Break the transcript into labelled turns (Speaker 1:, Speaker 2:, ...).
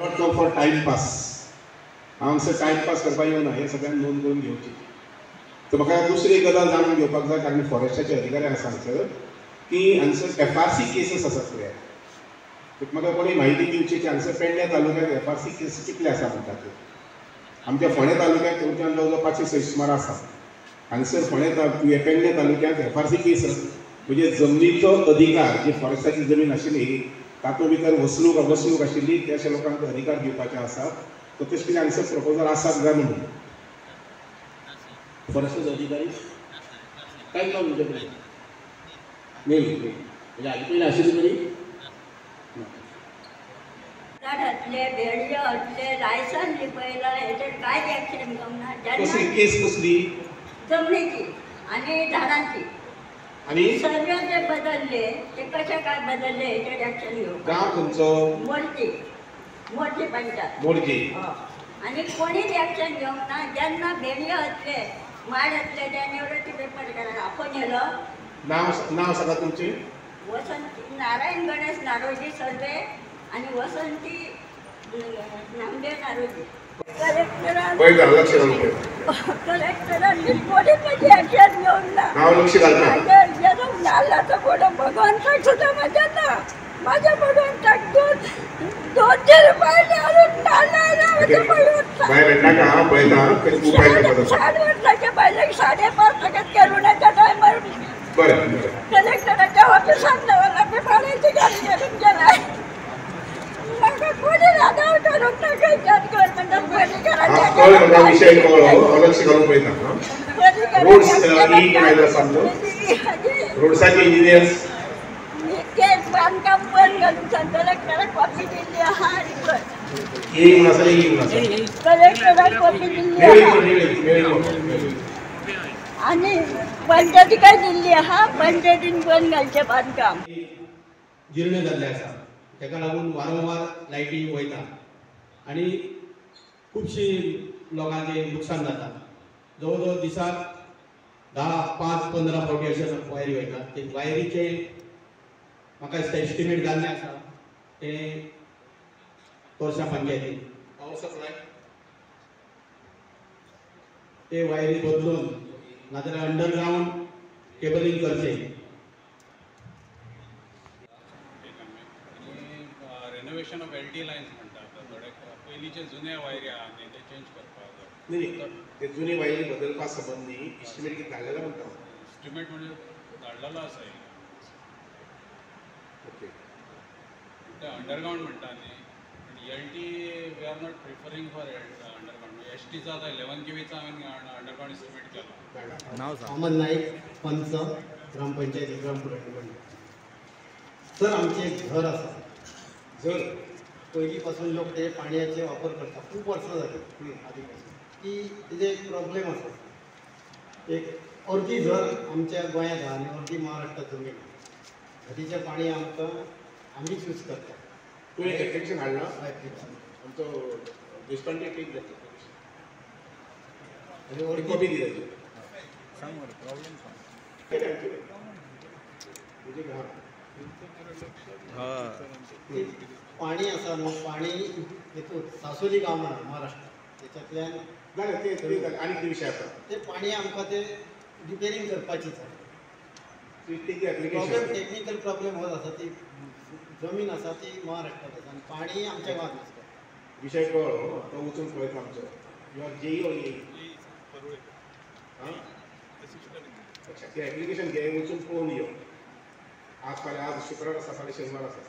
Speaker 1: Not come for timepass. हांगसर timepass करपाक येवना हे सगळ्यांनी नोंद करून घेवची. तर म्हाका दुसरी गजाल जाणून घेवपाक जाय कारण फॉरेस्टाचे अधिकारी आसा हांगसर की हांगसर FRC केसीस आसात पळय. म्हाका कोणी म्हायती दिवची की हांगसर पेडणे तालुक्यात FRC केस कितले आसा म्हणटात. आमच्या फोंडे तालुक्यात थंयच्यान जवळ 500-600 सुमार आसा. हांगसर पेडणे तालुक्यांत FRC केस म्हणजे जमनीचो अधिकार जी फॉरेस्टाची जमीन आशिल्ली तातूंत भितर वसणूक आशिल्ली त्या अशा लोकांक अधिकार दिवपाचे आसात. तर तशें कितें हांगसर प्रपोजल आसात काय म्हणून फॉरेस्टाचो अधिकारी काय काम म्हणजे म्हणजे आधी पयलीं आशिल्ली बरी
Speaker 2: हटले भेंडे हटले लायसन लिपयला हेचेर कांयच एक्शन घेवंक ना.
Speaker 1: कसली केस कसली
Speaker 2: जमनीची आणि झाडांची
Speaker 1: आणि
Speaker 2: सर्वे जे बदलले ते कशे काय बदलले हेचेर एक्शन घेवंक.
Speaker 1: गांव खंयचो
Speaker 2: मोर्ची पंचायत
Speaker 1: मोरजी.
Speaker 2: आणि कोणीच एक्शन घेवंक ना. जेन्ना भेंडे हटले माड हटले त्या निवृत्ती पेपर केला आपण येलो.
Speaker 1: नाव सांगा तुमचे.
Speaker 2: वसंती नारायण गणेश नारोजी सर्वे आणि वसंती नामदेव नारोजी.
Speaker 1: कलेक्टरान लक्ष घालून
Speaker 2: कलेक्टरांनी कोणी म्हणजे एक्शन घेवंक ना.
Speaker 1: नाव लक्ष घालता
Speaker 2: नाल्लाचो फोटो भगवंताक सुद्दां म्हाज्या ना. माझ्या भगवंताक 200 रुपये हाडून
Speaker 1: नाका पळयता उपाय
Speaker 2: 60 वर्साच्या बायलेक 5.5% कॅरुण्याच्या टायमार
Speaker 1: बरं
Speaker 2: कलेक्टराच्या ऑफिसात दवरला. मी फाल्याची गाडी घेऊन गेलाय. म्हाका कोणी रागाव करूंक नाका. गव्हर्मेंटान बरी करायची
Speaker 1: विषय लक्ष घालून पळयता. रोड्साचे इंजिनियर्स
Speaker 2: केस बांधकाम बंद घालून कलेक्टराक कॉपी दिल्ली आहा. कलेक्टराक कॉपी दिल्ली आणि पंचायतीकाय दिल्ली आहा. पंचायतीन बंद घालचे बांधकाम
Speaker 3: जीर्ण जाल्ले आसा. ताका लागून वारंवार लायटी वयता आनी खुबशीं लोकांचें लुकसाण जाता. जवळ जवळ दिसाक 10-15 फावटी अशे वायरी वयता. ते वायरीचे म्हाका दिसता एस्टिमेट जाल्लें आसा ते तोरशा पंचायतीन पावर सप्लाय ते वायरी बदलून नाजाल्यार अंडरग्रावंड केबलिंग करचें.
Speaker 4: रेनोवेशन ऑफ LT लायन्स म्हणटात. थोडे पयलींचे जुने वायरी आहा न्ही ते चेंज करपाक जाय.
Speaker 1: नाही ते जुनी वायरी बदलपा संबंधी इस्टिमेट कितें धाडलेलो म्हणटा.
Speaker 4: इस्टिमेट म्हणजे धाडलेलो आसा.
Speaker 1: ओके
Speaker 4: ते अंडरग्रावंड म्हणटा न्ही. LT we are not preferring for underground. STचा आता 11 KVचा हांवें अंडरग्रावंड इस्टिमेट केला.
Speaker 3: अहमद नाईक पंच ग्रामपंचायती ग्रामपुरवठा. सर आमचे एक घर आसा. जर पयलींपासून लोक ते पाणयाचे वापर करता खूब वर्सां जाली आदीपासून की तेजे एक प्रॉब्लेम आसा. एक अर्दी जर आमच्या गोंयांत आहा आनी अर्दी महाराष्ट्रात जमीन. नदीचें पाणी आमकां आमीच यूज करता.
Speaker 1: तुवें एप्लिकेशन हाडला आमचो देशपांडे टीम जाता
Speaker 3: आनी
Speaker 1: और
Speaker 3: अर्दी
Speaker 1: कॉपी दिली
Speaker 4: सांग मरे प्रॉब्लेम सांग.
Speaker 3: पाणी आसा न्हू. पाणी हितून सासोली गांव म्हणा महाराष्ट्रात त्याच्यातल्यान
Speaker 1: जालें आनी कितें विशय आसा.
Speaker 3: ते पाणी आमकां ते रिपेरींग करपाचीच आसा.
Speaker 1: एप्लिकेशन
Speaker 3: टेक्निकल प्रॉब्लेम होत आसा. ती जमीन आसा ती महाराष्ट्रात आसा आनी पाणी आमच्या गांवांत आसता.
Speaker 1: विषय कळ्ळो. तो वचून पळयता आमचो युआर जेई और येई. अच्छा ते एप्लिकेशन घे वचून पळोवन यो. आज फाल्यां आज शुक्रार आसा फाल्यां शेनवार आसा.